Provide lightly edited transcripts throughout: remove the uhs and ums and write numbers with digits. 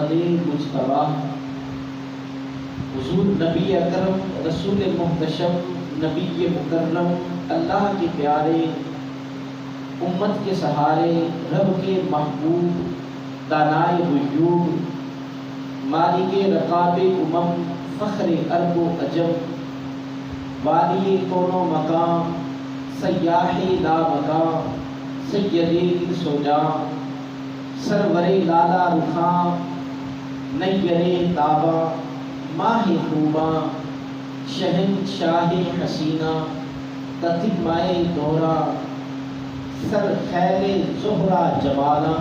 احمد مجتبی حضور نبی اکرم رسول محتشم نبی مکرم اللہ کے پیارے امت کے سہارے رب کے محبوب دانائے غیوب مالک رقاب امم فخر عرب و عجم والی کون و مقام سیاح لا مقام سید سوجا سرور لالا رخاں نیر تابہ ماہ خوباں شہنشاہ حسینہ کتب مائے دورہ سر خیل زہرہ جمالہ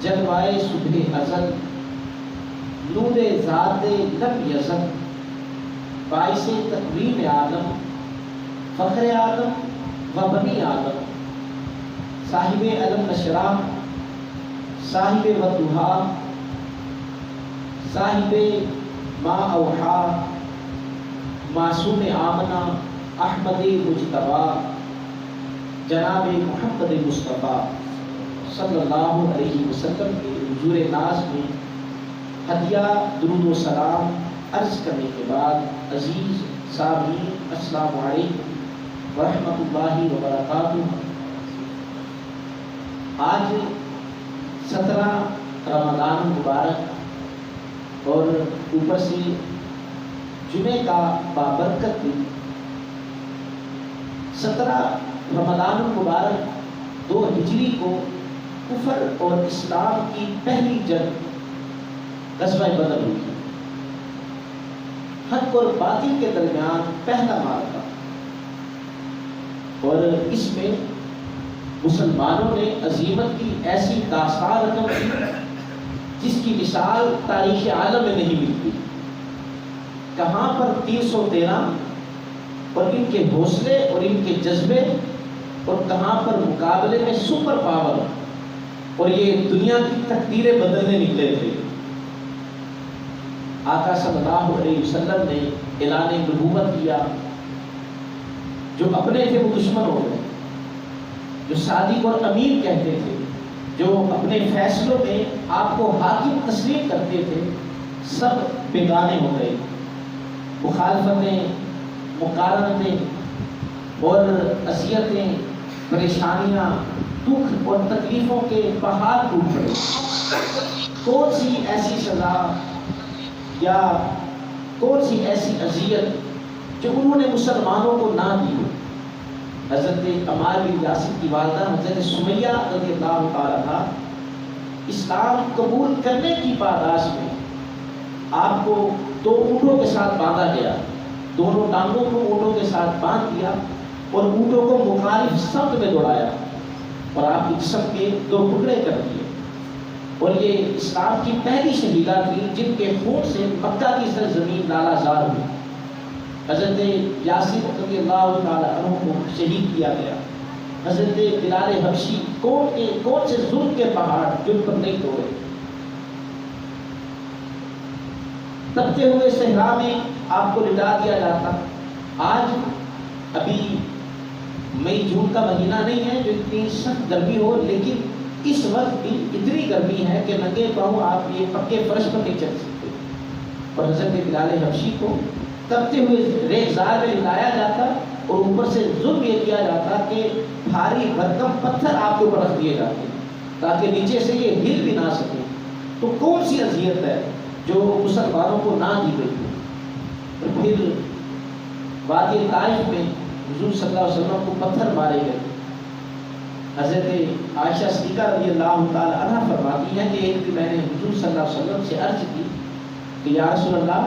جلوائے صبح ازل نور ذات لم یزل باعث تکوین عالم فخر عالم و بنی آدم صاحب علم نشرہ صاحب وضحا صاحب ما اوحا معصوم آمنہ احمد مجتبی جناب محمد مصطفیٰ صلی اللہ علیہ وسلم کے حضور ناز میں ہدیہ درود و سلام عرض کرنے کے بعد عزیز سامعین السلام علیکم ورحمۃ اللہ وبرکاتہ۔ آج 17 رمضان مبارک اور اوپر سے جمعے کا بابرکت دن 17 رمضان المبارک 2 ہجری کو کفر اور اسلام کی پہلی جنگ غزوہ بدر ہوئی، حق اور باطل کے درمیان پہلا معرکہ، اور اس میں مسلمانوں نے عظیمت کی ایسی داستان رقم کی جس کی مثال تاریخ عالم میں نہیں ملتی۔ کہاں پر 313 اور ان کے حوصلے اور ان کے جذبے، اور کہاں پر مقابلے میں سپر پاور، اور یہ دنیا کی تقدیریں بدلنے نکلے تھے۔ آقا صلی اللہ علیہ وسلم نے اعلان نبوت کیا، جو اپنے تھے وہ دشمن ہو گئے، جو صادق اور امین کہتے تھے، جو اپنے فیصلوں میں آپ کو حاکم تسلیم کرتے تھے، سب بیگانے ہو گئے۔ مخالفتیں، مقارنتیں اور اذیتیں، پریشانیاں، دکھ اور تکلیفوں کے پہاڑ ٹوٹ پڑے۔ کون سی ایسی سزا یا کون سی ایسی اذیت جو انہوں نے مسلمانوں کو نہ دی؟ حضرت عمار بن یاسر کی والدہ حضرت سمیہ رضی اللہ تعالیٰ عنہا اسلام قبول کرنے کی پاداش میں آپ کو 2 اونٹوں کے ساتھ باندھا گیا، دونوں ٹانگوں کو اونٹوں کے ساتھ باندھ دیا اور اونٹوں کو مخالف سمت میں دوڑایا اور آپ کی جسم کے 2 ٹکڑے کر دیے۔ اور یہ اسلام کی پہلی شہیدہ تھی جن کے خون سے مکہ کی سرزمین لالا زار ہوئی۔ حضرت یاسر رضی اللہ تعالیٰ عنہ کو شہید کیا گیا۔ حضرت بلال حبشی کون سے ظلم کے پہاڑ جن پر نہیں توڑے۔ تپتے ہوئے صحرا میں آپ کو لٹا دیا جاتا۔ آج ابھی مئی جون کا مہینہ نہیں ہے جو اتنی سخت گرمی ہو، لیکن اس وقت بھی اتنی گرمی ہے کہ ننگے پاؤں آپ یہ پکے فرش پر نہیں چل سکتے۔ اور حضرت بلال حبشی کو تپتے ہوئے ریگزار میں لٹایا جاتا اور اوپر سے ظلم یہ کیا جاتا کہ بھاری بھرکم پتھر آپ کے اوپر رکھ دیے جاتے تاکہ نیچے سے یہ ہل بھی نہ سکے۔ تو کون سی اذیت ہے جو مسلمانوں کو نہ دی گئی؟ اور پھر وادی طائف میں حضور صلی اللہ علیہ وسلم کو پتھر مارے گئے۔ حضرت عائشہ صدیقہ رضی اللہ تعالی عنہ فرماتی ہیں کہ ایک دن میں نے حضور صلی اللہ علیہ وسلم سے عرض کی کہ یا رسول اللہ،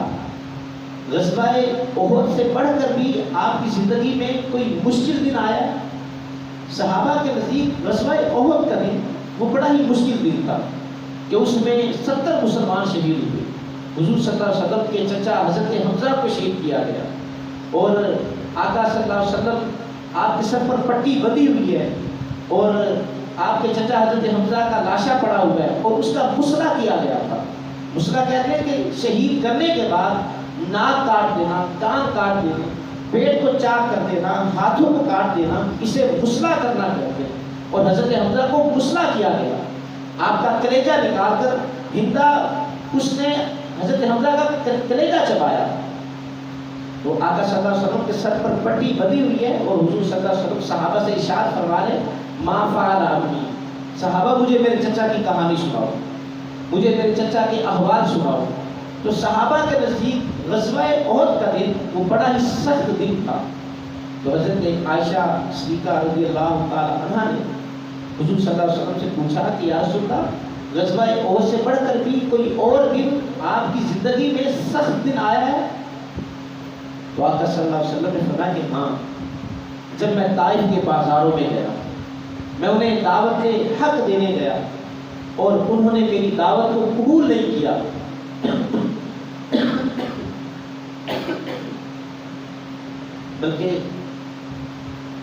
غزوہ احد سے بڑھ کر بھی آپ کی زندگی میں کوئی مشکل دن آیا؟ صحابہ کے نزدیک غزوہ احد کا دن وہ بڑا ہی مشکل دن تھا کہ اس میں 70 مسلمان شہید ہوئے۔ حضور صلی اللہ علیہ وسلم کے چچا حضرت حمزہ کو شہید کیا گیا، اور آقا صلی اللہ علیہ وسلم آپ کے سر پر پٹی بندھی ہوئی ہے، اور آپ کے چچا حضرت حمزہ کا لاشا پڑا ہوا ہے، اور اس کا غسلہ کیا گیا تھا۔ غسلہ کہتے ہیں کہ شہید کرنے کے بعد ناک کاٹ دینا، کان کاٹ دینا، پیٹ کو چاک کر دینا، ہاتھوں کو کاٹ دینا، اسے غسلہ کرنا کہتے ہیں۔ اور حضرت حمزہ کو غسلہ کیا گیا، آپ کا کلیجہ نکال کر ہندا اس نے حضرت حمزہ کا کلیجہ چبایا، تو آقا صلی اللہ علیہ وسلم کے سر پر پٹی بندھی ہوئی ہے، اور حضور صلی اللہ علیہ وسلم صحابہ سے ارشاد فرما رہے ما فعل عمی، صحابہ مجھے میرے چچا کی کہانی سناؤ، مجھے میرے چچا کے احوال سناؤ۔ تو صحابہ کے نزدیک غزوہ احد کا دن وہ بڑا ہی سخت دن تھا۔ تو حضرت عائشہ صدیقہ رضی اللہ تعالی عنہا نے حضور صلی اللہ علیہ وسلم سے پوچھا کہ یا رسول اللہ، غزوہ احد سے بڑھ کر بھی کوئی اور دن آپ کی زندگی میں سخت دن آیا ہے؟ تو آقا صلی اللہ علیہ وسلم نے فرمایا کہ ہاں، جب میں طائف کے بازاروں میں گیا، میں انہیں دعوت حق دینے گیا اور انہوں نے میری دعوت کو قبول نہیں کیا، بلکہ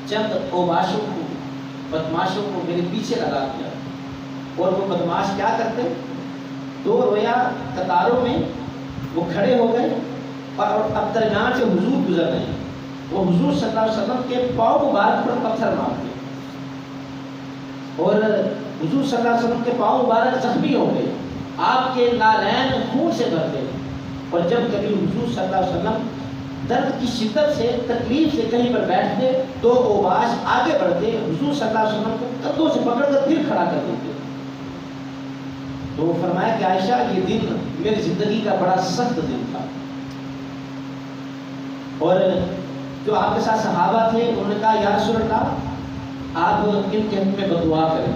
چند اوباشوں کو، بدماشوں کو میرے پیچھے لگا دیا۔ اور وہ بدماش کیا کرتے، دو رویا قطاروں میں وہ کھڑے ہو گئے اور اب درمیان سے حضور گزر رہے ہیں، وہ حضور صلی اللہ علیہ وسلم کے پاؤں مبارک پر پتھر مارتے اور حضور صلی اللہ علیہ وسلم کے پاؤں مبارک زخمی ہو گئے، آپ کے نالین خون سے بھر گئے۔ اور جب کبھی حضور صلی اللہ علیہ وسلم درد کی شدت سے، تکلیف سے کہیں پر بیٹھتے تو اوباش آگے بڑھتے، حضور صلی اللہ علیہ وسلم کو کندھوں سے پکڑ کر پھر کھڑا کر دیتے۔ تو فرمایا کہ عائشہ یہ دن میری زندگی کا بڑا سخت دن تھا۔ اور جو آپ کے ساتھ صحابہ تھے انہوں نے کہا یا رسول اللہ آپ ان کے حق میں بددعا کریں۔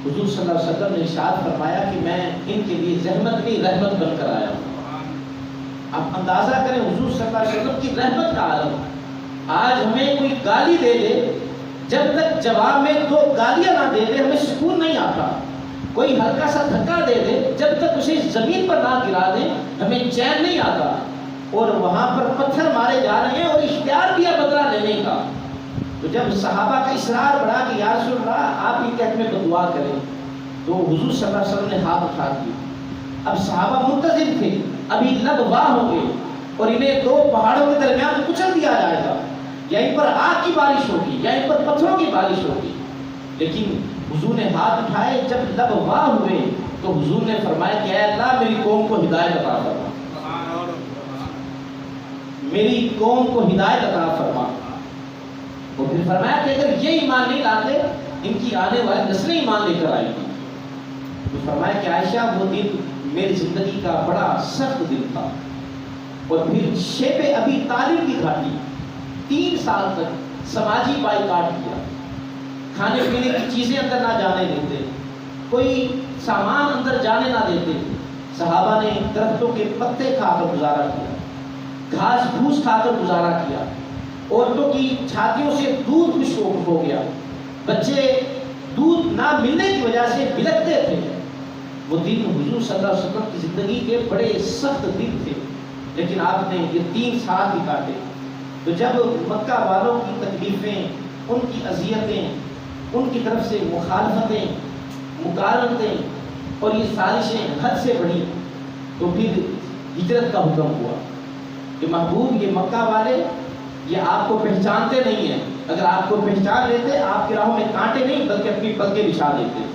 حضور صلی اللہ علیہ وسلم نے ارشاد فرمایا کہ میں ان کے لیے رحمت کی رحمت بن کر آیا ہوں۔ آپ اندازہ کریں حضور صلی اللہ علیہ وسلم کی رحمت کا عالم، آج ہمیں کوئی گالی دے دے، جب تک جواب میں دو گالیاں نہ دے دے ہمیں سکون نہیں آتا، کوئی ہلکا سا دھکا دے دے جب تک اسے زمین پر نہ گرا دے ہمیں چین نہیں آتا، اور وہاں پر پتھر مارے جا رہے ہیں اور اختیار بھی ہے بدلہ لینے کا۔ تو جب صحابہ کا اصرار بڑھا کہ یا رسول اللہ آپ ان کے حق میں بددعا کریں، تو حضور صلی اللہ علیہ وسلم نے ہاتھ اٹھا دیے۔ اب صحابہ منتظر تھے، ابھی لب واہ ہوں گے اور انہیں دو پہاڑوں کے درمیان کچل دیا جائے گا، یا ان پر آگ کی بارش ہوگی یا ان پر پتھروں کی بارش ہوگی، لیکن حضور نے ہاتھ اٹھائے۔ جب لب واہ ہوئے تو حضور نے فرمایا کہ اے اللہ میری قوم کو ہدایت عطا فرما، میری قوم کو ہدایت عطا فرما۔ اور پھر فرمایا کہ اگر یہ ایمان نہیں لاتے ان کی آنے والی نسلیں ایمان لے کر آئیں گی۔ تو فرمایا کہ عائشہ وہ دن میری زندگی کا بڑا سخت دن تھا۔ اور پھر شیب ابی طالب کی گھاٹی 3 سال تک سماجی بائیکاٹ کیا، کھانے پینے کی چیزیں اندر نہ جانے دیتے، کوئی سامان اندر جانے نہ دیتے۔ صحابہ نے درختوں کے پتے کھا کر گزارا کیا، گھاس پھوس کھا کر گزارا کیا، عورتوں کی چھاتیوں سے دودھ خشک ہو گیا، بچے دودھ نہ ملنے کی وجہ سے بلکتے تھے۔ وہ دن حضور صلی اللہ علیہ وسلم کی زندگی کے بڑے سخت دن تھے، لیکن آپ نے یہ 3 سال بھی کاٹے۔ تو جب مکہ والوں کی تکلیفیں، ان کی اذیتیں، ان کی طرف سے مخالفتیں، مقارنتیں اور یہ سازشیں حد سے بڑھی، تو پھر ہجرت کا حکم ہوا کہ محبوب یہ مکہ والے یہ آپ کو پہچانتے نہیں ہیں، اگر آپ کو پہچان لیتے آپ کی راہوں میں کانٹے نہیں بلکہ اپنی پلکیں بچھا دیتے۔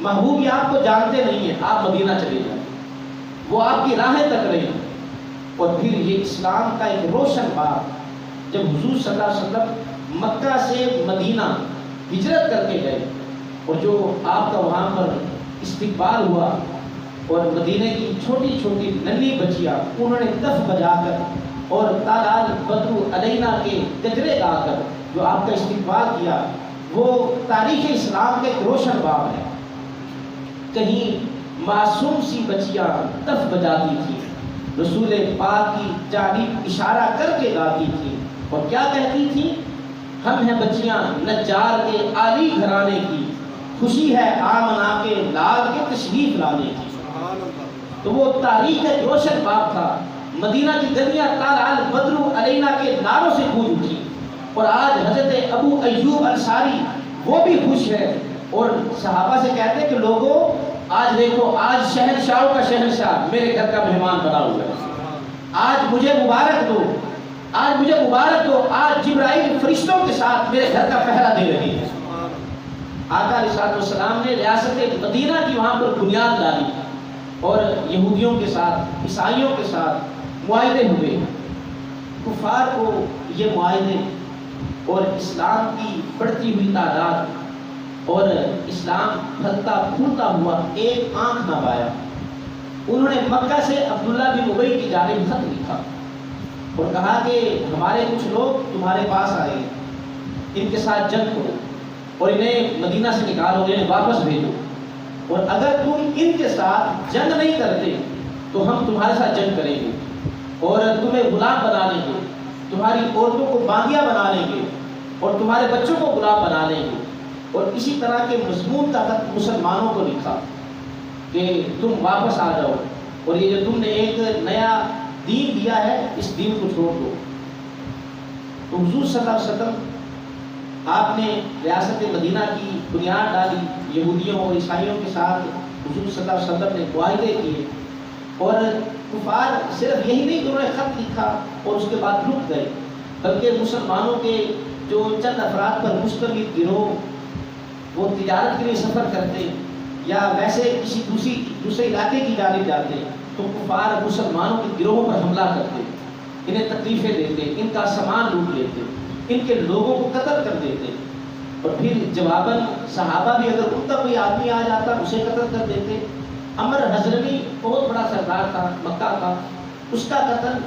محبوب یہ آپ کو جانتے نہیں ہیں، آپ مدینہ چلے جائیں، وہ آپ کی راہیں تک رہی۔ اور پھر یہ اسلام کا ایک روشن باب، جب حضور صلی اللہ علیہ وسلم مکہ سے مدینہ ہجرت کر کے گئے اور جو آپ کا وہاں پر استقبال ہوا، اور مدینہ کی چھوٹی چھوٹی ننھی بچیاں انہوں نے دف بجا کر اور تالال بدرو علینا کے گجرے گا کر جو آپ کا استقبال کیا، وہ تاریخ اسلام کا ایک روشن باب ہے۔ کہیں معصوم سی بچیاں دف بجاتی تھی، رسول پاک کی جانب اشارہ کر کے گاتی تھی، اور کیا کہتی تھی؟ ہم ہیں بچیاں نجار کے عالی گھرانے کی، خوشی ہے آمنا کے لال کے تشریف لانے کی۔ تو وہ تاریخ ایک روشن باب تھا۔ مدینہ کی گلیاں تالال بدرو علینا کے نعروں سے گونج اٹھی، اور آج حضرت ابو ایوب انصاری وہ بھی خوش ہے اور صحابہ سے کہتے ہیں کہ لوگوں آج دیکھو، آج شہنشاہوں کا شہنشاہ میرے گھر کا مہمان بنا ہوا ہے، آج مجھے مبارک دو، آج مجھے مبارک دو، آج جبرائیل فرشتوں کے ساتھ میرے گھر کا پہرا دے رہی ہے، آقا علیہ السلام نے ریاست مدینہ کی وہاں پر بنیاد ڈالی اور یہودیوں کے ساتھ عیسائیوں کے ساتھ معاہدے ہوئے. کفار کو یہ معاہدے اور اسلام کی بڑھتی ہوئی تعداد اور اسلام پھلتا پھولتا ہوا ایک آنکھ نہ پایا. انہوں نے مکہ سے عبداللہ بن ابی کی جانب خط لکھا اور کہا کہ ہمارے کچھ لوگ تمہارے پاس آئے ہیں، ان کے ساتھ جنگ کرو اور انہیں مدینہ سے نکالو، انہیں واپس بھیجو، اور اگر تم ان کے ساتھ جنگ نہیں کرتے تو ہم تمہارے ساتھ جنگ کریں گے اور تمہیں غلام بنا لیں گے، تمہاری عورتوں کو باندیاں بنا لیں گے اور تمہارے بچوں کو غلام بنا لیں گے. اور اسی طرح کے مضمون کا خط مسلمانوں کو لکھا کہ تم واپس آ جاؤ اور یہ جو تم نے ایک نیا دین دیا ہے اس دین کو چھوڑ دو. تو حضور صلی اللہ علیہ وسلم آپ نے ریاست مدینہ کی بنیاد ڈالی، یہودیوں اور عیسائیوں کے ساتھ حضور صلی اللہ علیہ وسلم نے معاہدے کیے، اور کفار صرف یہی نہیں کہ انہوں نے خط لکھا اور اس کے بعد رک گئے، بلکہ مسلمانوں کے جو چند افراد پر مشتمل گروہ وہ تجارت کے لیے سفر کرتے یا ویسے کسی دوسرے علاقے کی جانب جاتے تو کفار مسلمانوں کے گروہوں پر حملہ کرتے، انہیں تکلیفیں دیتے، ان کا سامان لوٹ لیتے، ان کے لوگوں کو قتل کر دیتے، اور پھر جواباً صحابہ بھی اگر ان کا کوئی آدمی آ جاتا اسے قتل کر دیتے. عمر حضرمی بہت بڑا سردار تھا مکہ کا، اس کا قتل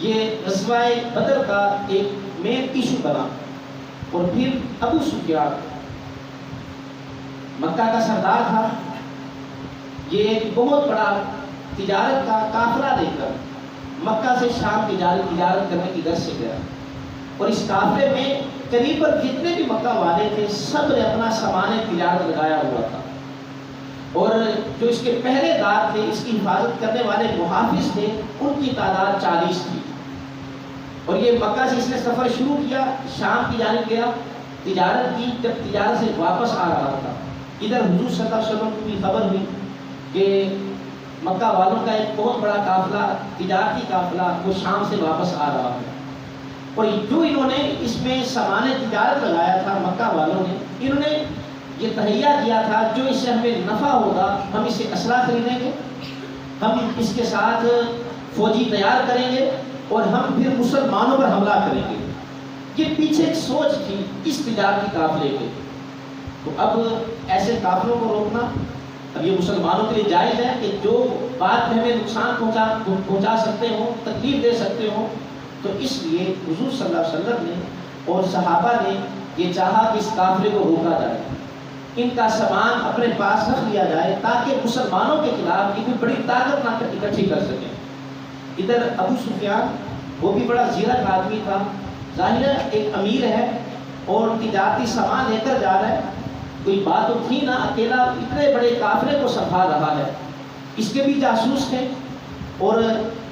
یہ غزوہ بدر کا ایک مین ایشو بنا. اور پھر ابو سفیان مکہ کا سردار تھا، یہ ایک بہت بڑا تجارت کا قافلہ لے کر مکہ سے شام تجارت کرنے کی غرض سے گیا، اور اس قافلے میں قریباً جتنے بھی مکہ والے تھے سب نے اپنا سامان تجارت لگایا ہوا تھا، اور جو اس کے پہرے دار تھے، اس کی حفاظت کرنے والے محافظ تھے، ان کی تعداد 40 تھی. اور یہ مکہ سے اس نے سفر شروع کیا، شام کی جانب گیا، تجارت کی. جب تجارت سے واپس آ رہا تھا ادھر حضور صلی اللہ علیہ وسلم کو بھی خبر ہوئی کہ مکہ والوں کا ایک بہت بڑا قافلہ، تجارتی قافلہ، وہ شام سے واپس آ رہا ہے. اور جو انہوں نے اس میں سامان تجارت لگایا تھا مکہ والوں نے، انہوں نے یہ تہیہ کیا تھا جو اس سے ہمیں نفع ہوگا ہم اسے اسلحہ خریدیں گے، ہم اس کے ساتھ فوجی تیار کریں گے اور ہم پھر مسلمانوں پر حملہ کریں گے. یہ پیچھے ایک سوچ تھی اس تجارتی قافلے کے. تو اب ایسے قافلوں کو روکنا اب یہ مسلمانوں کے لیے جائز ہے کہ جو بعد میں ہمیں نقصان پہنچا سکتے ہوں، تکلیف دے سکتے ہوں. تو اس لیے حضور صلی اللہ علیہ وسلم نے اور صحابہ نے یہ چاہا کہ اس قافلے کو روکا جائے، ان کا سامان اپنے پاس رکھ لیا جائے تاکہ مسلمانوں کے خلاف یہ کوئی بڑی طاقت نہ اکٹھی کر سکیں. ادھر ابو سفیان وہ بھی بڑا زیرک آدمی تھا، ظاہر ایک امیر ہے اور تجارتی سامان لے کر جا رہا ہے، کوئی بات تو تھی نہ، اکیلا اتنے بڑے قافلے کو سنبھال رہا ہے. اس کے بھی جاسوس تھے اور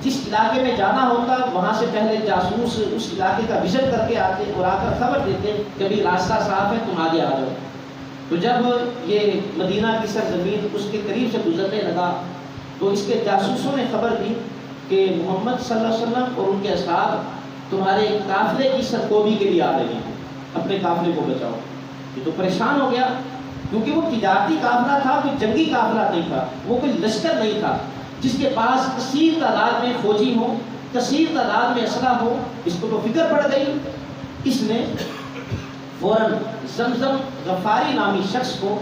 جس علاقے میں جانا ہوتا وہاں سے پہلے جاسوس اس علاقے کا وزٹ کر کے آتے اور آ کر خبر دیتے کہ بھی راستہ صاف ہے، تم آگے آ جاؤ. تو جب یہ مدینہ کی سرزمین اس کے قریب سے گزرنے لگا تو اس کے جاسوسوں نے خبر دی کہ محمد صلی اللہ علیہ وسلم اور ان کے اصحاب تمہارے قافلے کی سرکوبی کے لیے آ رہے ہیں، اپنے قافلے کو بچاؤ. یہ تو پریشان ہو گیا کیونکہ وہ تجارتی قافلہ تھا، کوئی جنگی قافلہ نہیں تھا، وہ کوئی لشکر نہیں تھا جس کے پاس کثیر تعداد میں فوجی ہو، کثیر تعداد میں اسلحہ ہو. اس کو تو فکر پڑ گئی. اس نے فوراً زمزم غفاری نامی شخص کو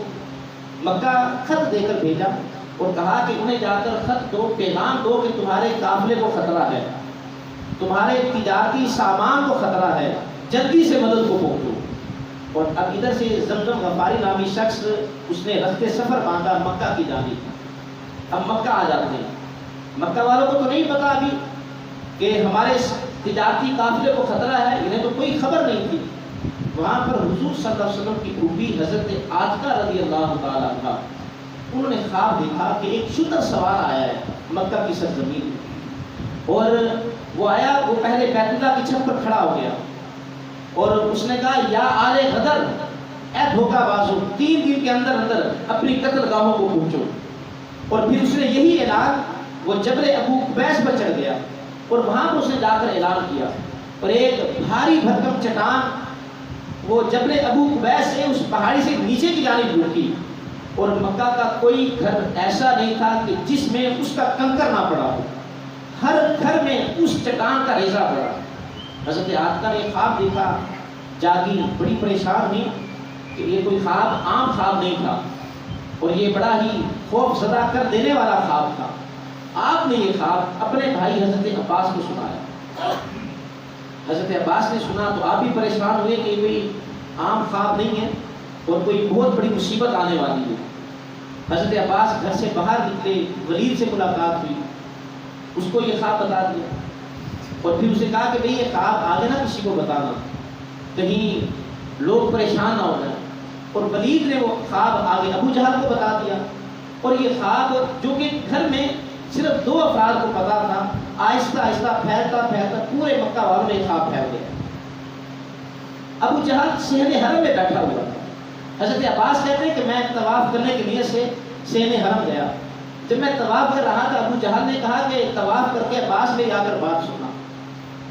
مکہ خط دے کر بھیجا اور کہا کہ انہیں جا کر خط دو، پیغام دو کہ تمہارے قافلے کو خطرہ ہے، تمہارے تجارتی سامان کو خطرہ ہے، جلدی سے مدد کو پہنچو. اور اب ادھر سے زمزم غفاری نامی شخص اس نے رخت سفر باندھا مکہ کی جانب. اب مکہ آ جاتے ہیں. مکہ والوں کو تو نہیں پتا ابھی کہ ہمارے تجارتی قافلے کو خطرہ ہے، انہیں تو کوئی خبر نہیں تھی. وہاں پر حضور صلی اللہ علیہ وسلم کی بیوی حضرت عاتقہ رضی اللہ تعالیٰ عنہا، انہوں نے خواب دیکھا کہ ایک شتر سوار آیا ہے مکہ کی سرزمین میں، اور وہ آیا، وہ پہلے بیت اللہ کی چھت پر کھڑا ہو گیا اور اس نے کہا یا آل غدر، اے دھوکہ بازو، 3 دن کے اندر اندر اپنی قتل گاہوں کو پہنچو. اور پھر اس نے یہی اعلان وہ جبل ابو قبیس پر چڑھ گیا اور وہاں پر اس نے جا کر اعلان کیا، اور ایک بھاری بھرکم چٹان وہ جبل ابو قبیس سے اس پہاڑی سے نیچے کی جانب لڑکی، اور مکہ کا کوئی گھر ایسا نہیں تھا کہ جس میں اس کا کنکر نہ پڑا ہو، ہر گھر میں اس چٹان کا ریزہ پڑا۔ حضرت عاتقہ نے خواب دیکھا، جاگی، بڑی پریشان ہوئی کہ یہ کوئی خواب عام خواب نہیں تھا، اور یہ بڑا ہی خوف زدہ کر دینے والا خواب تھا۔ آپ نے یہ خواب اپنے بھائی حضرت عباس کو سنایا۔ حضرت عباس نے سنا تو آپ بھی پریشان ہوئے کہ کوئی عام خواب نہیں ہے اور کوئی بہت بڑی مصیبت آنے والی ہے۔ حضرت عباس گھر سے باہر نکلے، ولید سے ملاقات ہوئی، اس کو یہ خواب بتا دیا، اور پھر اسے کہا کہ بھئی یہ خواب آگے نہ کسی کو بتانا، کہیں لوگ پریشان نہ ہو جائیں۔ اور ولید نے وہ خواب آگے ابو جہل کو بتا دیا، اور یہ خواب جو کہ گھر میں صرف 2 افراد کو پتا تھا، آہستہ آہستہ پھیلتا پھیلتا پورے مکہ والوں میں خواب پھیل گیا۔ ابو جہل صحن حرم میں بیٹھا ہوا تھا۔ حضرت عباس کہتے ہیں کہ میں طواف کرنے کی نیت سے صحن حرم گیا۔ جب میں طواف کر رہا تھا، ابو جہل نے کہا کہ طواف کر کے عباس میں آ کر بات سنا۔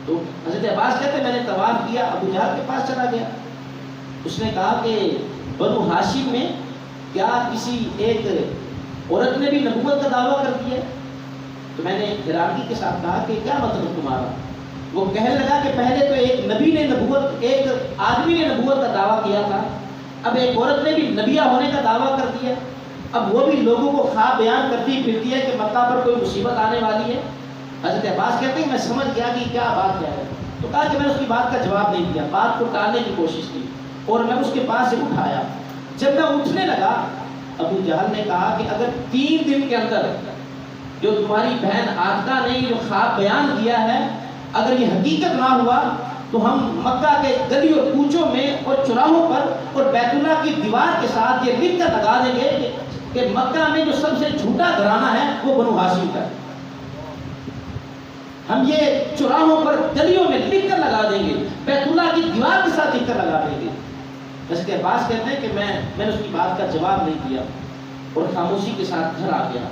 تو حضرت عباس کہتے ہیں میں نے طواف کیا، ابو جہل کے پاس چلا گیا۔ اس نے کہا کہ بنو ہاشم میں کیا کسی ایک عورت نے بھی نبوت کا دعویٰ کر دیا؟ تو میں نے حیرانگی کے ساتھ کہا کہ کیا مطلب تمہارا؟ وہ کہنے لگا کہ پہلے تو ایک نبی نے نبوت، ایک آدمی نے نبوت کا دعویٰ کیا تھا، اب ایک عورت نے بھی نبیہ ہونے کا دعویٰ کر دیا، اب وہ بھی لوگوں کو خواب بیان کرتی پھرتی ہے کہ مکہ پر کوئی مصیبت آنے والی ہے۔ حضرت عباس کہتے ہیں میں سمجھ گیا کہ کیا بات کیا ہے، تو کہا کہ میں نے اس کی بات کا جواب نہیں دیا، بات کو ٹالنے کی کوشش کی، اور میں اس کے پاس سے اٹھایا۔ جب میں اٹھنے لگا، ابو جہل نے کہا کہ اگر 3 دن کے اندر جو تمہاری بہن عاتقہ نے جو خواب بیان کیا ہے، اگر یہ حقیقت نہ ہوا تو ہم مکہ کے گلی اور کوچوں میں اور چوراہوں پر اور بیت اللہ کی دیوار کے ساتھ یہ لکھ کر لگا دیں گے کہ مکہ میں جو سب سے جھوٹا گھرانہ ہے وہ بنو ہاشم کا ہے۔ ہم یہ چوراہوں پر گلیوں میں لکھ کر لگا دیں گے، بیت اللہ کی دیوار کے ساتھ لکھ کر لگا دیں گے۔ حضرت عباس کہتے ہیں کہ میں نے اس کی بات کا جواب نہیں دیا اور خاموشی کے ساتھ گھر آ گیا۔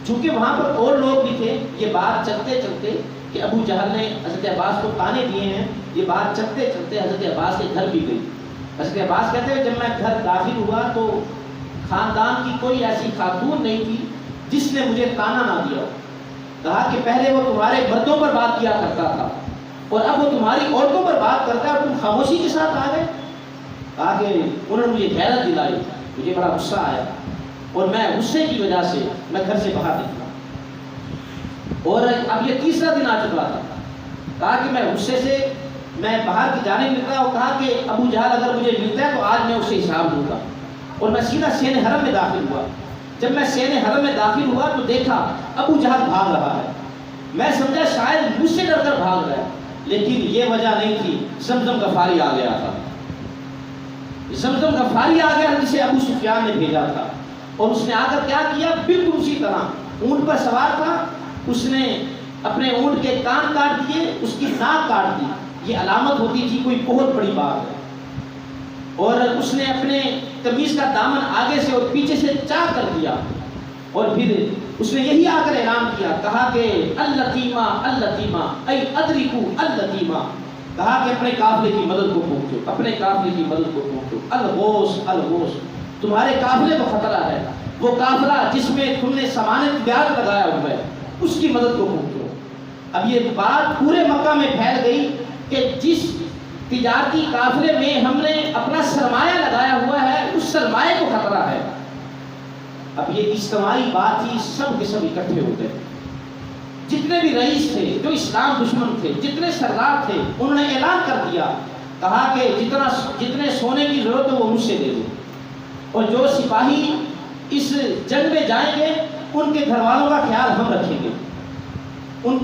چونکہ وہاں پر اور لوگ بھی تھے، یہ بات چلتے چلتے کہ ابو جہل نے حضرت عباس کو تانے دیے ہیں، یہ بات چلتے چلتے حضرت عباس کے گھر بھی گئی۔ حضرت عباس کہتے ہیں جب میں گھر داخل ہوا تو خاندان کی کوئی ایسی خاتون نہیں تھی جس نے مجھے تانا نہ دیا۔ کہا کہ پہلے وہ تمہارے مردوں پر بات کیا کرتا تھا اور اب وہ تمہاری عورتوں پر بات کرتا ہے اور تم خاموشی کے ساتھ آ گئے۔ کہا کہ انہوں نے مجھے غیرت دلائی، مجھے بڑا غصہ آیا اور میں غصے کی وجہ سے میں گھر سے باہر نکلا، اور اب یہ 3را دن آ چکا تھا۔ کہا کہ میں غصے سے میں باہر کی جانب نکلا اور کہا کہ ابو جہل اگر مجھے ملتا ہے تو آج میں اسے حساب دوں گا، اور میں سیدھا صحن حرم میں داخل ہوا۔ جب میں صحن حرم میں داخل ہوا تو دیکھا ابو جہل بھاگ رہا ہے۔ میں سمجھا شاید مجھ سے ڈر کر بھاگ رہا ہے، لیکن یہ وجہ نہیں تھی، زمزم غفاری آ گیا تھا۔ زمزم غفاری آ گیا جسے ابو سفیان نے بھیجا تھا، اور اس نے آ کر کیا کیا، بالکل اسی طرح اونٹ پر سوار تھا، اس نے اپنے اونٹ کے کان کاٹ دیے، اس کی ناک کاٹ دی، یہ علامت ہوتی تھی کوئی بہت بڑی بات ہے، اور اس نے اپنے قمیص کا دامن آگے سے اور پیچھے سے چاک کر دیا، اور پھر اس نے یہی آ کر اعلان کیا، کہا کہ اللتیمہ اللتیمہ ای ادرکو اللتیمہ، کہا کہ اپنے قافلے کی مدد کو پہنچو، اپنے قافلے کی مدد کو پہنچو، الغوث الغوث، تمہارے قافلے کو خطرہ ہے، وہ قافلہ جس میں تم نے سامان تجارت لگایا ہوا ہے اس کی مدد کو پہنچو۔ اب یہ بات پورے مکہ میں پھیل گئی کہ جس تجارتی قافلے میں ہم نے اپنا سرمایہ لگایا ہوا ہے اس سرمایہ کو خطرہ ہے۔ اب یہ اجتماعی بات تھی، سب کے سب اکٹھے ہو گئے، جتنے بھی رئیس تھے، جو اسلام دشمن تھے، جتنے سردار تھے، انہوں نے اعلان کر دیا، کہا کہ جتنے سونے کی ضرورت ہے وہ مجھ سے دے دو، اور جو سپاہی اس جنگ میں جائیں گے ان کے گھر والوں کا خیال ہم رکھیں گے، ان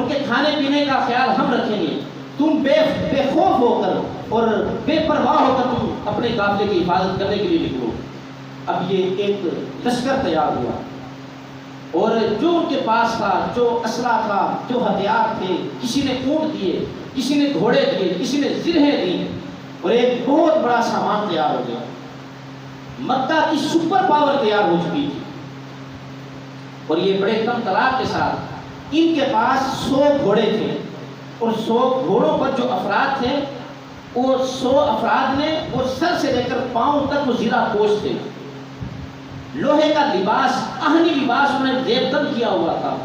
کے کھانے پینے کا خیال ہم رکھیں گے، تم بے خوف ہو کر اور بے پرواہ ہو کر تم اپنے قافلے کی حفاظت کرنے کے لیے نکلو۔ اب یہ ایک لشکر تیار ہوا، اور جو ان کے پاس تھا، جو اسلحہ تھا، جو ہتھیار تھے، کسی نے اونٹ دیے، کسی نے گھوڑے دیے، کسی نے زرہیں دی، اور ایک بہت بڑا سامان تیار ہو گیا۔ مکہ کی سپر پاور تیار ہو چکی تھی، اور یہ بڑے کم تعداد کے ساتھ ان کے پاس 100 گھوڑے تھے، اور 100 گھوڑوں پر جو افراد تھے وہ 100 افراد نے وہ سر سے لے کر پاؤں تک وہ زیرہ پوش تھے، لوہے کا لباس، آہنی لباس انہیں زیبدن کیا ہوا تھا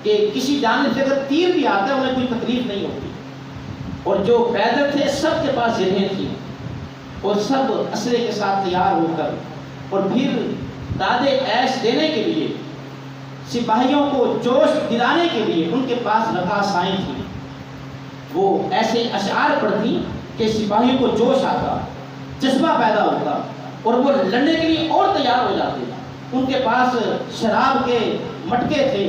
کہ کسی جانب سے اگر تیر بھی آتا ہے انہیں کوئی تکلیف نہیں ہوتی۔ اور جو پیدل تھے سب کے پاس زرہیں تھیں اور سب اسلحے کے ساتھ تیار ہو کر، اور پھر دادے ایش دینے کے لیے، سپاہیوں کو جوش دلانے کے لیے ان کے پاس رقاصائیں تھیں۔ وہ ایسے اشعار پڑھتی کہ سپاہیوں کو جوش آتا، جذبہ پیدا ہوتا اور وہ لڑنے کے لیے اور تیار ہو جاتے۔ ان کے پاس شراب کے مٹکے تھے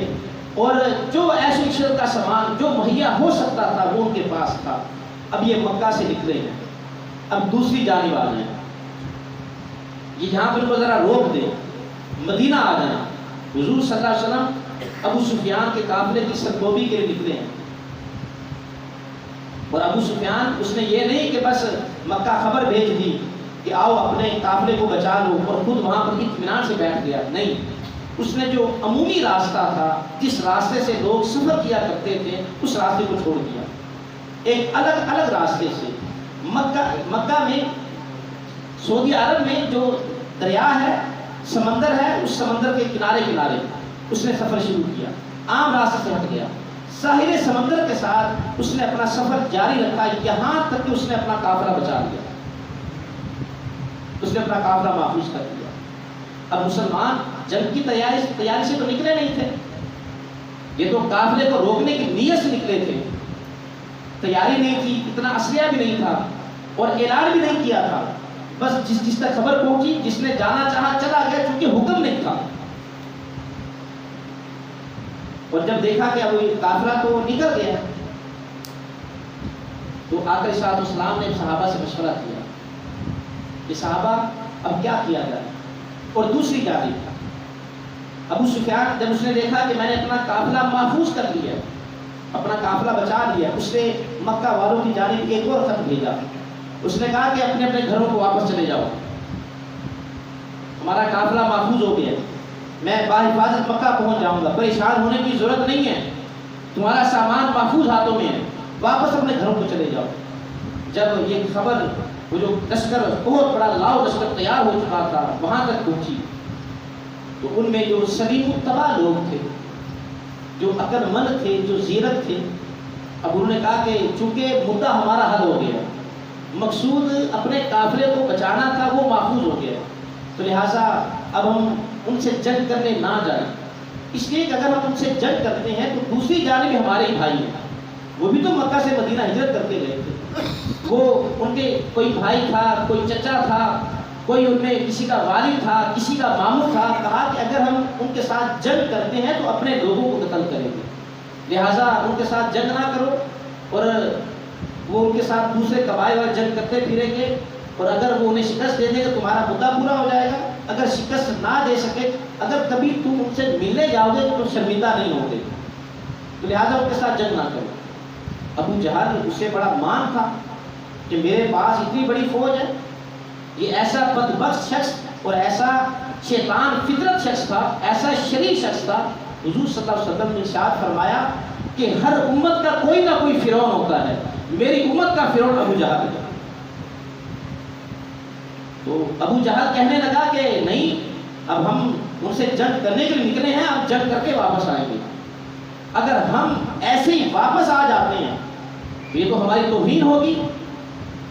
اور جو ایسے عشرت کا سامان جو مہیا ہو سکتا تھا وہ ان کے پاس تھا۔ اب یہ مکہ سے نکلے ہیں، اب دوسری جانب آ جائیں، یہ یہاں پر ان کو ذرا روک دیں، مدینہ آ جانا۔ حضور صلی اللہ علیہ وسلم ابو سفیان کے قافلے کی سرگوبی کے لیے نکلے ہیں، اور ابو سفیان اس نے یہ نہیں کہ بس مکہ خبر بھیج دی کہ آؤ اپنے قافلے کو بچا لو اور خود وہاں پر اطمینان سے بیٹھ گیا، نہیں، اس نے جو عمومی راستہ تھا جس راستے سے لوگ سفر کیا کرتے تھے اس راستے کو چھوڑ دیا، ایک الگ الگ راستے سے مکہ میں، سعودی عرب میں جو دریا ہے، سمندر ہے، اس سمندر کے کنارے کنارے اس نے سفر شروع کیا، عام راستے سے ہٹ گیا، ساحل سمندر کے ساتھ اس نے اپنا سفر جاری رکھا، یہاں تک کہ اس نے اپنا قافلہ بچا لیا، اس نے اپنا قافلہ محفوظ کر دیا۔ اب مسلمان جنگ کی تیاری سے تو نکلے نہیں تھے، یہ تو قافلے کو روکنے کی نیت سے نکلے تھے، تیاری نہیں تھی، اتنا اسلحہ بھی نہیں تھا اور اعلان بھی نہیں کیا تھا، بس جس تک خبر پہنچی، جس نے جانا چاہا چلا گیا، چونکہ حکم نہیں تھا۔ اور جب دیکھا کہ اب قافلہ تو نکل گیا تو آقا صلی اللہ علیہ وسلم نے صحابہ سے مشورہ کیا کہ صحابہ اب کیا کیا جائے۔ اور دوسری جانب ابو سفیان جب اس نے دیکھا کہ میں نے اپنا قافلہ محفوظ کر لیا، اپنا قافلہ بچا لیا، اس نے مکہ والوں کی جانب ایک اور خط بھیجا، اس نے کہا کہ اپنے اپنے گھروں کو واپس چلے جاؤ، ہمارا قافلہ محفوظ ہو گیا، میں باحفاظت مکہ پہنچ جاؤں گا، پریشان ہونے کی ضرورت نہیں ہے، تمہارا سامان محفوظ ہاتھوں میں ہے، واپس اپنے گھروں کو چلے جاؤ۔ جب یہ خبر، وہ جو لشکر بہت بڑا لاؤ لشکر تیار ہو چکا تھا وہاں تک پہنچی، تو ان میں جو سلیم الطبع لوگ تھے، جو عقل مند تھے، جو زیرت تھے، اب انہوں نے کہا کہ چونکہ مدعا ہمارا حل ہو گیا، مقصود اپنے قافلے کو بچانا تھا وہ محفوظ ہو گیا، تو لہٰذا اب ہم ان سے جنگ کرنے نہ جائیں، اس لیے کہ اگر ہم ان سے جنگ کرتے ہیں تو دوسری جانب ہمارے ہی بھائی ہیں، وہ بھی تو مکہ سے مدینہ ہجرت کرتے گئے تھے، وہ ان کے کوئی بھائی تھا، کوئی چچا تھا، کوئی ان میں کسی کا والد تھا، کسی کا ماموں تھا، کہا کہ اگر ہم ان کے ساتھ جنگ کرتے ہیں تو اپنے لوگوں کو قتل کریں گے، لہٰذا ان کے ساتھ جنگ نہ کرو، اور وہ ان کے ساتھ دوسرے قبائل والے جنگ کرتے پھریں گے، اور اگر وہ انہیں شکست دے دیں تو تمہارا مدعا پورا ہو جائے گا، اگر شکست نہ دے سکے، اگر کبھی تم ان سے ملنے جاؤ گے تو شرمندہ نہیں ہوگے، تو لہٰذا ان کے ساتھ جنگ نہ کرو۔ ابو جہل اسے بڑا مان تھا کہ میرے پاس اتنی بڑی فوج ہے، یہ ایسا بدبخت شخص اور ایسا شیطان فطرت شخص تھا، ایسا شریر شخص تھا۔ حضور صلی اللہ علیہ وسلم نے ارشاد فرمایا کہ ہر امت کا کوئی نہ کوئی فرعون ہوتا ہے، میری امت کا فرعون ابو جہل ہے۔ تو ابو جہل کہنے لگا کہ نہیں، اب ہم ان سے جنگ کرنے کے لیے نکلے ہیں، اب جنگ کر کے واپس آئیں گے، اگر ہم ایسے ہی واپس آ جاتے ہیں تو یہ تو ہماری توہین ہوگی،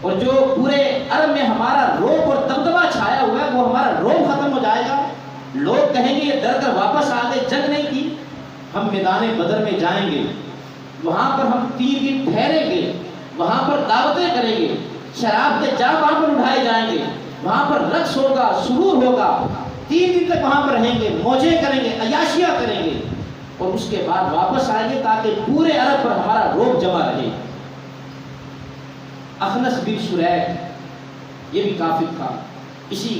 اور جو پورے عرب میں ہمارا روب اور دبدبہ چھایا ہوا ہے وہ ہمارا روب ختم ہو جائے گا، لوگ کہیں گے یہ ڈر کر واپس آ گئے، جنگ نہیں کی۔ ہم میدان بدر میں جائیں گے، وہاں پر ہم 3 دن ٹھہریں گے، وہاں پر دعوتیں کریں گے، شراب کے جام وہاں پر اٹھائے جائیں گے، وہاں پر رقص ہوگا، سرور ہوگا، 3 دن تک وہاں پر رہیں گے، موجیں کریں گے، عیاشیاں کریں گے، اور اس کے بعد واپس آئیں گے تاکہ پورے عرب پر ہمارا روب جمع رہے۔ اخنس بن شریح یہ بھی کافر تھا، اسی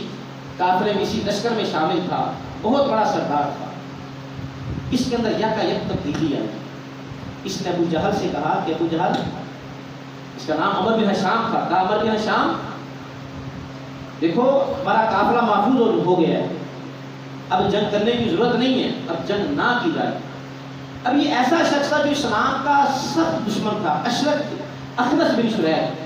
کافرے میں، اسی لشکر میں شامل تھا، بہت بڑا سردار تھا، اس کے اندر یکایک تبدیلی آئی۔ اس نے ابو جہل سے کہا کہ ابو جہل، اس کا نام عمر بن ہشام تھا، کہا عمر بن ہشام دیکھو ہمارا قافلہ محفوظ ہو گیا ہے، اب جنگ کرنے کی ضرورت نہیں ہے، اب جنگ نہ کی جائے۔ اب یہ ایسا شخص تھا جو اسلام کا سخت دشمن تھا، اشرف اخنس بن شریح،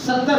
70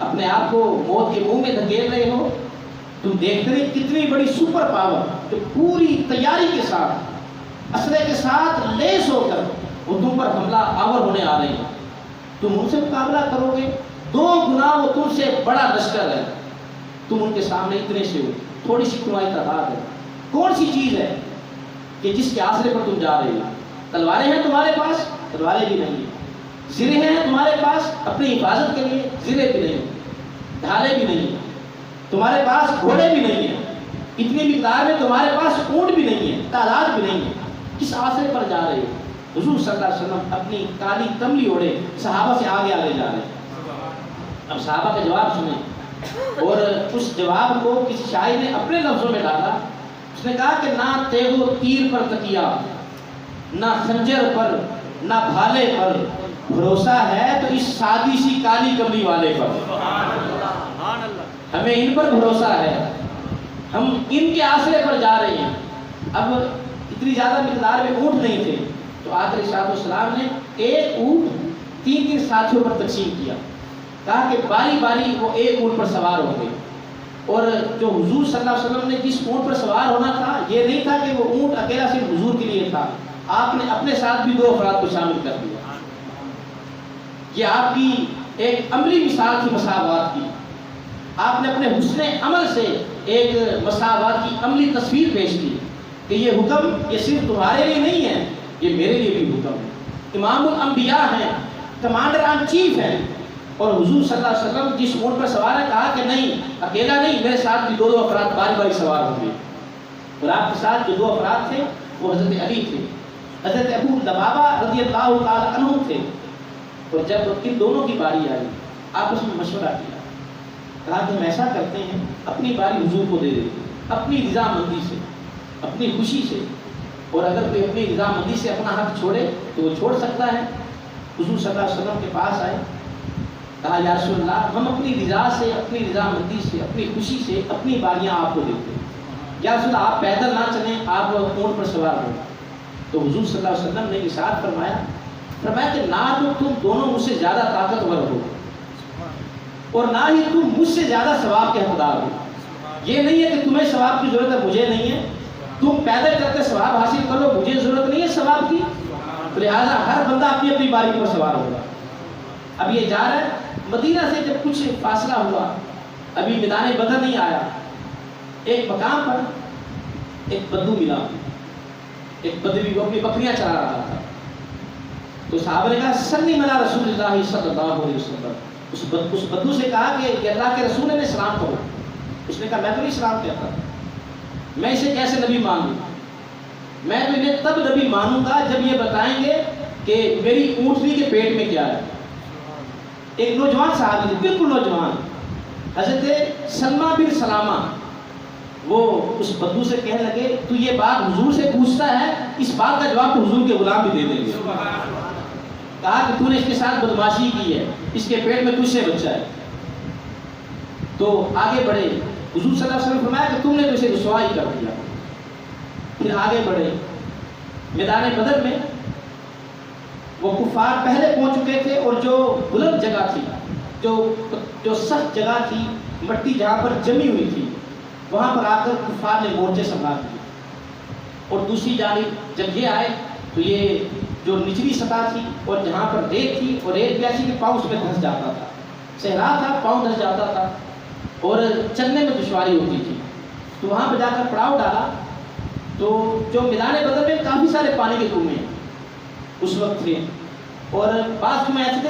اپنے آپ کو موت کے منہ میں دھکیل رہے ہو. تم دیکھتے رہے کتنی بڑی سپر پاور جو پوری تیاری کے ساتھ اسلحے کے ساتھ لیس ہو کر وہ تم پر حملہ آور ہونے آ رہے ہیں. تم ان سے مقابلہ کرو گے؟ 2 گنا وہ تم سے بڑا لشکر ہے. تم ان کے سامنے اتنے سے ہو, تھوڑی سی تمہاری تعداد ہے. کون سی چیز ہے کہ جس کے آسرے پر تم جا رہے ہو؟ تلواریں ہیں تمہارے پاس؟ تلواریں بھی نہیں ہیں. زرہیں ہیں تمہارے پاس اپنی حفاظت کے لیے؟ زرہیں بھی نہیں, ڈھالیں بھی نہیں, تمہارے پاس گھوڑے بھی نہیں ہیں. اتنی مقدار میں تمہارے پاس اونٹ بھی نہیں ہے, تعداد بھی نہیں ہے. کس آسرے پر جا رہے ہو؟ حضور صلی اللہ علیہ وسلم اپنی کالی کملی اوڑھے صحابہ سے آگے آگے جا رہے ہیں. اب صحابہ کا جواب سنیں, اور اس جواب کو کسی شاعر نے اپنے لفظوں میں ڈالا. اس نے کہا کہ نہ تیغ و تیر پر تکیہ, نہ خنجر پر, نہ بھالے پر, بھروسہ ہے تو اس سادی سی کالی کملی والے پر. ہمیں ان پر بھروسہ ہے, ہم ان کے آسرے پر جا رہے ہیں. اب اتنی زیادہ مقدار میں اونٹ نہیں تھے, تو آخر ارشاد السلام نے ایک اونٹ 3 ساتھیوں پر تقسیم کیا. کہا کہ باری باری وہ ایک اونٹ پر سوار ہو گئے. اور جو حضور صلی اللہ علیہ وسلم نے جس اونٹ پر سوار ہونا تھا, یہ نہیں تھا کہ وہ اونٹ اکیلا صرف حضور کے لیے تھا. آپ نے اپنے ساتھ بھی 2 افراد کو شامل کر دیا. یہ آپ کی ایک عملی مثال تھی مساوات کی. آپ نے اپنے حسن عمل سے ایک مساوات کی عملی تصویر پیش کی کہ یہ حکم یہ صرف تمہارے لیے نہیں ہے, یہ میرے لیے بھی حکم ہے. امام الانبیاء ہیں, کمانڈر ان چیف ہیں, اور حضور صلی اللہ علیہ وسلم جس اونٹ پر سوار ہے کہا کہ نہیں, اکیلا نہیں, میرے ساتھ بھی 2 افراد باری باری سوار ہوں گے. اور آپ کے ساتھ جو 2 افراد تھے وہ حضرت علی تھے, حضرت ابو لبابہ رضی اللہ تعالی عنہ تھے. اور جب ان دونوں کی باری آئی, آپس میں مشورہ کیا, کہا کہ ہم ایسا کرتے ہیں, اپنی باری حضور کو دے دیتے ہیں, اپنی رضامندی سے, اپنی خوشی سے. اور اگر کوئی اپنی رضامندی سے اپنا حق چھوڑے تو وہ چھوڑ سکتا ہے. حضور صلی اللہ علیہ وسلم کے پاس آئے, کہا یا رسول اللہ, ہم اپنی رضا سے, اپنی رضامندی سے, اپنی خوشی سے اپنی باریاں آپ کو دیتے ہیں. یا رسول اللہ, آپ پیدل نہ چلیں, آپ اونٹ پر سوار ہو. تو حضور صلی اللہ علیہ وسلم نے ارشاد فرمایا کہ نہ تو تم دونوں مجھ سے زیادہ طاقتور ہو, اور نہ ہی تم مجھ سے زیادہ ثواب کے حقدار ہو. یہ نہیں ہے کہ تمہیں ثواب کی ضرورت ہے, مجھے نہیں ہے. تم پیدل چل کے ثواب حاصل کر لو, مجھے ضرورت نہیں ہے ثواب کی. لہٰذا ہر بندہ اپنی اپنی باری پر سوار ہوگا. اب یہ جا رہا ہے, مدینہ سے جب کچھ فاصلہ ہوا, ابھی میدان بدر نہیں آیا, ایک مقام پر ایک بدو ملا. ایک بدوی وہ اپنی بکریاں چلا رہا تھا. تو صحابہ نے کہا سلم علی رسول اللہ صلی اللہ علیہ وسلم. اس بدو سے کہا کہ اللہ کے رسول نے سلام کرو. اس نے کہا میں تو نہیں سلام کہتا, میں اسے کیسے نبی مانوں؟ میں تو انہیں تب نبی مانوں گا جب یہ بتائیں گے کہ میری اونٹنی کے پیٹ میں کیا ہے. ایک نوجوان صحابی تھے, بالکل نوجوان, حضرت سلمہ بن سلامہ, وہ اس بدو سے کہنے لگے تو یہ بات حضور سے پوچھتا ہے, اس بات کا جواب تو حضور کے غلام بھی دے دیں گے. کہا کہ تو نے اس کے ساتھ بدماشی کی ہے, اس کے پیٹ میں تجھ سے بچہ ہے. تو آگے بڑھے, حضور صلی اللہ علیہ وسلم فرمایا کہ تم نے تو اسے رسوا ہی کر دیا. پھر آگے بڑھے, میدان بدر میں وہ کفار پہلے پہنچ چکے تھے, اور جو بلند جگہ تھی, جو سخت جگہ تھی, مٹی جہاں پر جمی ہوئی تھی, وہاں پر آ کر کفار نے مورچے سنبھال دیے. اور دوسری جانب جب یہ آئے تو یہ جو نچلی سطح تھی اور جہاں پر ریت تھی, اور ریت بھی ایسی کہ پاؤں اس میں دھنس جاتا تھا, صحرا تھا, پاؤں دھنس جاتا تھا اور چلنے میں دشواری ہوتی تھی. تو وہاں پہ جا کر پڑاؤ ڈالا. تو جو میدان بدر میں کافی سارے پانی کے کنویں اس وقت تھے, اور بعض کنویں ایسے تھے